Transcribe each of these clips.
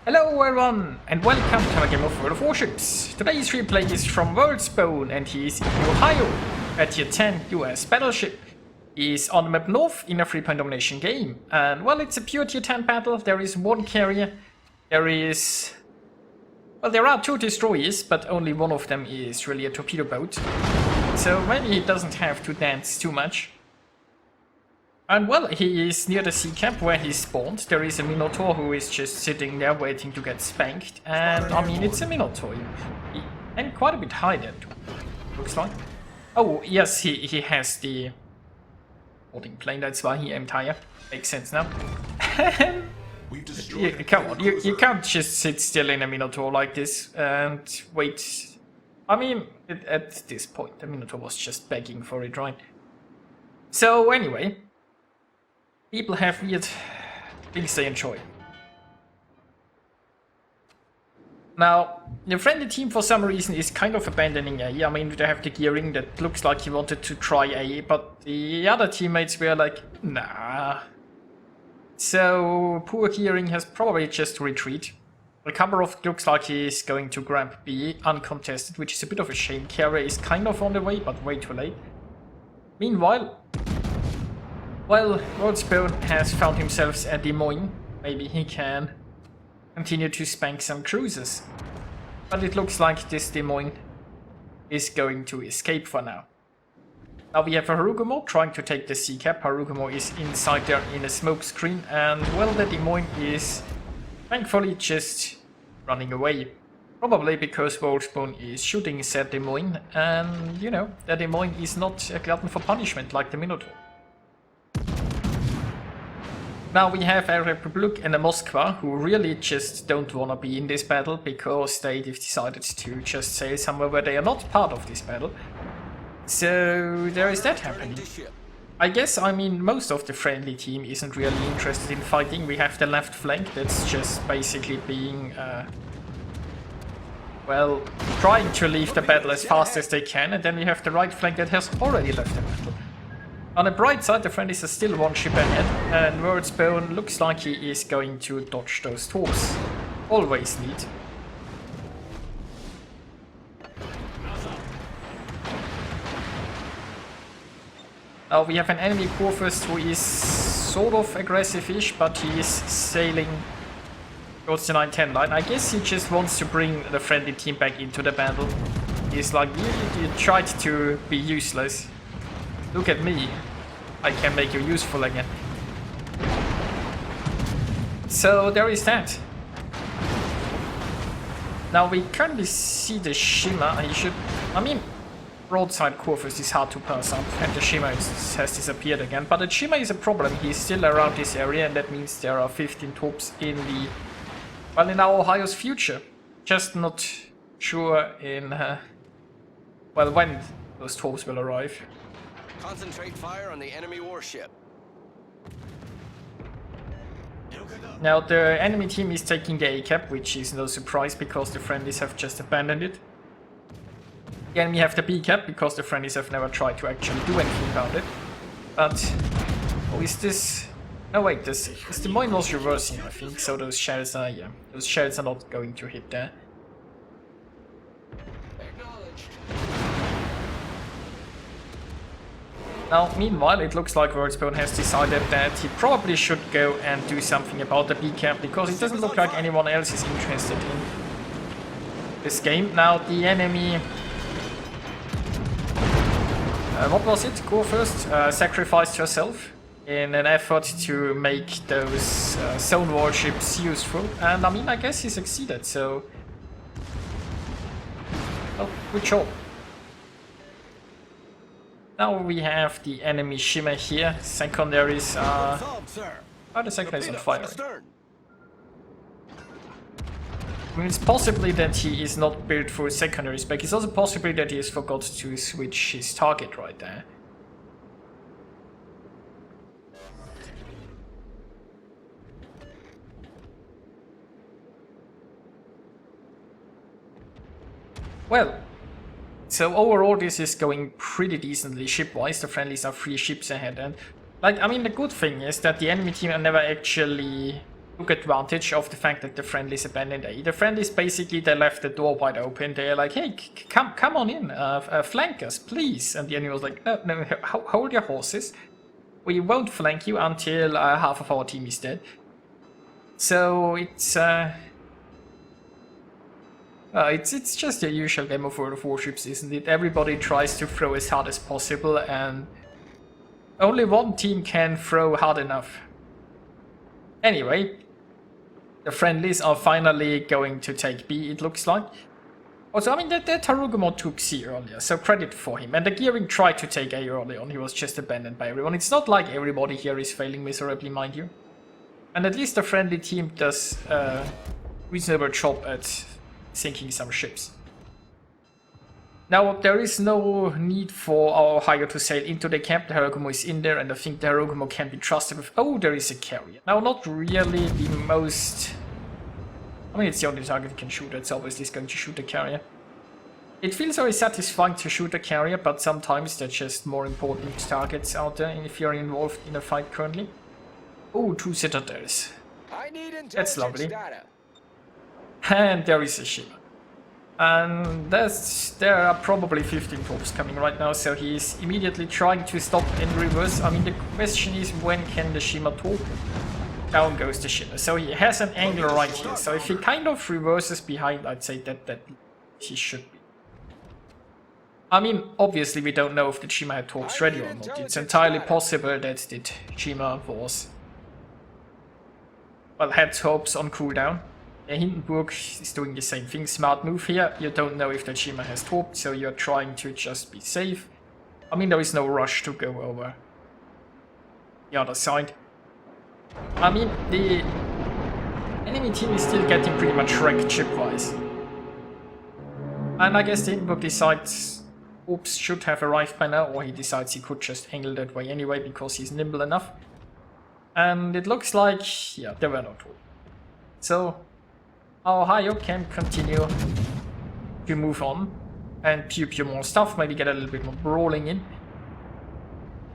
Hello everyone, and welcome to a game of World of Warships. Today's replay is from Worldspawn, and he is in Ohio, at Tier 10 US battleship. He is on the map North in a 3-point domination game, and well, it's a pure Tier 10 battle. There is one carrier, there are 2 destroyers, but only one of them is really a torpedo boat. So maybe he doesn't have to dance too much. And well, he is near the sea camp where he spawned. There is a Minotaur who is just sitting there waiting to get spanked. And I mean, it's a Minotaur. He aimed quite a bit high there, looks like. Oh, yes, he has the boarding plane, that's why he aimed higher. Makes sense now. Come on, you can't just sit still in a Minotaur like this and wait. I mean, at this point, the Minotaur was just begging for it, right? So anyway, people have weird things they enjoy. Now, the friendly team for some reason is kind of abandoning A. I mean, they have the gearing that looks like he wanted to try A, but the other teammates were like, nah. So, poor gearing has probably just retreat. Kamarov looks like he's going to grab B uncontested, which is a bit of a shame. Carrier is kind of on the way, but way too late. Meanwhile, well, Worldspawn has found himself at Des Moines. Maybe he can continue to spank some cruisers. But it looks like this Des Moines is going to escape for now. Now we have a Harugumo trying to take the sea cap. Harugumo is inside there in a smoke screen, and well, the Des Moines is thankfully just running away. Probably because Worldspawn is shooting said Des Moines, and you know, the Des Moines is not a glutton for punishment like the Minotaur. Now we have a Republic and a Moskva who really just don't want to be in this battle because they've decided to just sail somewhere where they are not part of this battle. So there is that happening. I guess, I mean, most of the friendly team isn't really interested in fighting. We have the left flank that's just basically being, well, trying to leave the battle as fast as they can, and then we have the right flank that has already left the battle. On the bright side, the friendlies are still one ship ahead, and Worldspawn looks like he is going to dodge those torps. Always neat. Now we have an enemy Corvus who is sort of aggressive-ish, but he is sailing towards the 9-10 line. I guess he just wants to bring the friendly team back into the battle. He's like, you tried to be useless. Look at me, I can make you useful again. So there is that. Now we currently see the Shima. I mean, broadside Corvus is hard to pass up, and the Shima has disappeared again. But the Shima is a problem. He's still around this area, and that means there are 15 torps in the, well, in our Ohio's future. Just not sure in, well, when those torps will arrive. Concentrate fire on the enemy warship. Now the enemy team is taking the A cap, which is no surprise because the friendlies have just abandoned it. Again, we have the B cap because the friendlies have never tried to actually do anything about it. But, oh, is this? No, wait, this Des Moines was reversing, I think. So those shells are, yeah, those shells are not going to hit there. Now, meanwhile, it looks like Worldspawn has decided that he probably should go and do something about the B cap because it doesn't look like anyone else is interested in this game. Now, the enemy, what was it? Go first, sacrificed herself in an effort to make those zone warships useful, and I mean, I guess he succeeded, so, well, good job. Now we have the enemy Shima here. Secondaries are... Oh, the secondary is on fire. I mean, it's possibly that he is not built for secondary spec. It's also possibly that he has forgot to switch his target right there. Well, so overall this is going pretty decently ship-wise. The friendlies are 3 ships ahead, and like, I mean, the good thing is that the enemy team are never actually took advantage of the fact that the friendlies abandoned A. The friendlies basically, they left the door wide open. They're like, hey, come on in, flank us, please. And the enemy was like, no, hold your horses. We won't flank you until half of our team is dead. So it's just the usual game of World of Warships, isn't it? Everybody tries to throw as hard as possible, and only one team can throw hard enough. Anyway, the friendlies are finally going to take B, it looks like. Also, I mean, the Tarugumo took C earlier, so credit for him. And the Gearing tried to take A early on, he was just abandoned by everyone. It's not like everybody here is failing miserably, mind you. And at least the friendly team does a reasonable job at sinking some ships. Now, there is no need for our Hayo to sail into the camp. The Harugumo is in there, and I think the Harugumo can be trusted with... Oh, there is a carrier. Now, not really the most... I mean, it's the only target you can shoot. It's obviously going to shoot the carrier. It feels very satisfying to shoot a carrier, but sometimes they're just more important targets out there if you're involved in a fight currently. Oh, 2 citadels. That's lovely. Data. And there is a ship. And there are probably 15 troops coming right now, so he's immediately trying to stop and reverse. I mean, the question is, when can the Shima talk? Down goes the Shima. So he has an angle right here. So if he kind of reverses behind, I'd say that he should be. I mean, obviously we don't know if the Shima had talks ready or not. It's entirely possible that the Shima was... well, had hopes on cooldown. Hindenburg is doing the same thing. Smart move here. You don't know if the Shima has torped, so you're trying to just be safe. I mean, there is no rush to go over the other side. I mean, the enemy team is still getting pretty much wrecked ship-wise. And I guess the Hindenburg decides Oops should have arrived by now, or he decides he could just angle that way anyway because he's nimble enough. And it looks like, yeah, there were no two. So our Hayo can continue to move on and pew more stuff, maybe get a little bit more brawling in.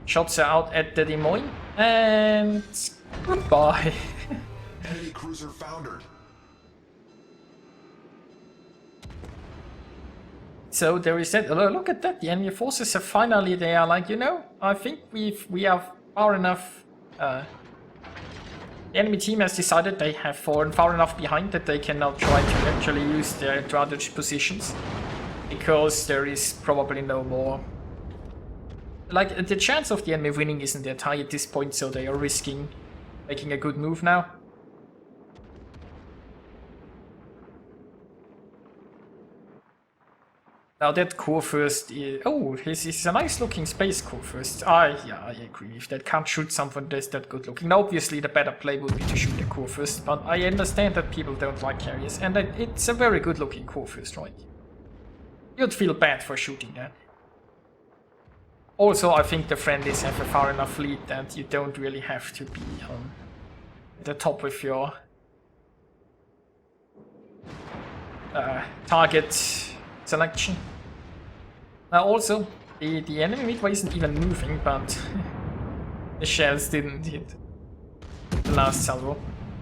Shots are out at the Des Moines, and goodbye. Enemy cruiser foundered. So there is that. Look at that. The enemy forces are finally there. Like, you know, I think we are far enough. The enemy team has decided they have fallen far enough behind that they can now try to actually use their advantage positions, because there is probably no more. Like, the chance of the enemy winning isn't that high at this point, so they are risking making a good move now. Now that Kurfürst is... Oh, this is a nice looking space Kurfürst. Yeah, I agree. If that can't shoot something that's that good looking. Now obviously the better play would be to shoot the Kurfürst, but I understand that people don't like carriers, and it's a very good looking Kurfürst, right? You'd feel bad for shooting that. Also, I think the friendlies have a far enough lead that you don't really have to be at the top with your target selection. Now also, the enemy midway isn't even moving, but the shells didn't hit the last salvo.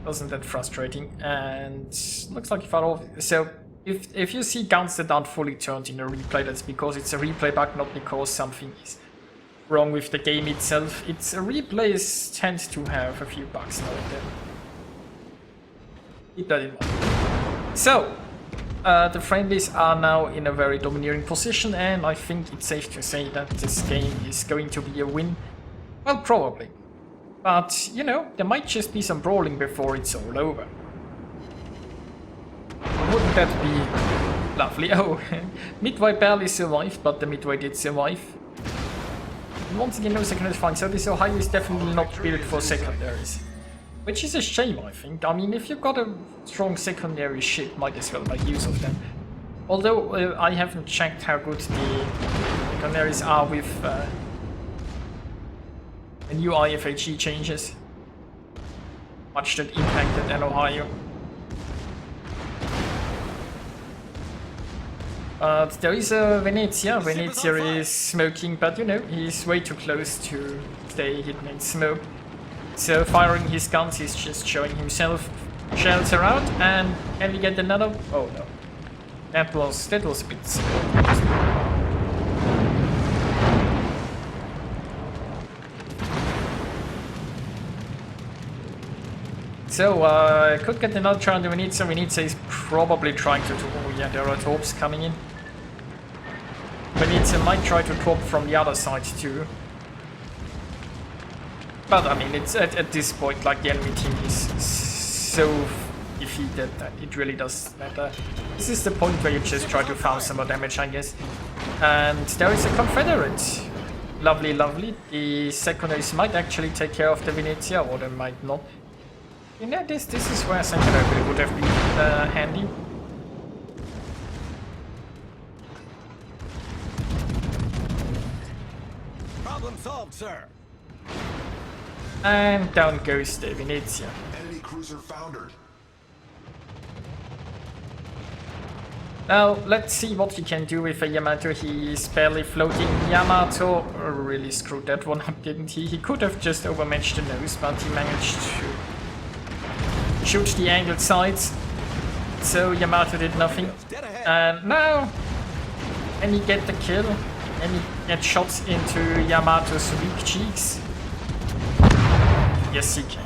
Wasn't that frustrating? And looks like he fell off. So if you see guns that aren't fully turned in a replay, that's because it's a replay bug, not because something is wrong with the game itself. It's replays tend to have a few bugs now and then. Keep that in mind. So the friendlies are now in a very domineering position, and I think it's safe to say that this game is going to be a win. Well, probably. But, you know, there might just be some brawling before it's all over. Wouldn't that be lovely? Oh, Midway barely survived, but the Midway did survive. And once again, no secondaries fine, so this Ohio is definitely not built for secondaries. Which is a shame, I think. I mean, if you've got a strong secondary ship, might as well make use of them. Although I haven't checked how good the secondaries are with the new IFHE changes. Much that impacted an Ohio. There is a Venezia. Venezia is smoking, but you know, he's way too close to stay hidden in smoke. So firing his guns, he's just showing himself shells around, and can we get another? Oh no, that was a bit slow. So, I could get another try on the Venezia. Venezia is probably trying to... Oh yeah, there are torps coming in. Venezia might try to torp from the other side too. But I mean, it's at this point, like, the enemy team is so defeated that it really doesn't matter. This is the point where you just try to farm some more damage, I guess. And there is a Confederate. Lovely, lovely. The secondaries might actually take care of the Venezia, or they might not. You know, this is where secondary would have been handy. Problem solved, sir. And down goes the Venezia. Enemy cruiser foundered. Now, let's see what he can do with a Yamato. He is barely floating. Yamato really screwed that one up, didn't he? He could have just overmatched the nose, but he managed to shoot the angled sides. So Yamato did nothing. And now, can he get the kill? Can he get shots into Yamato's weak cheeks? Yes, he can.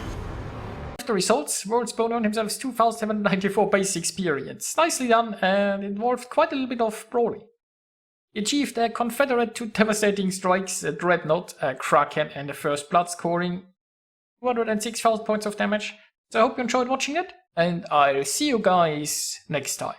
The results, World's Bone on himself is 2,794 base experience. Nicely done, and involved quite a little bit of brawling. He achieved a Confederate 2 devastating strikes, a Dreadnought, a Kraken, and a First Blood, scoring 206,000 points of damage. So I hope you enjoyed watching it, and I'll see you guys next time.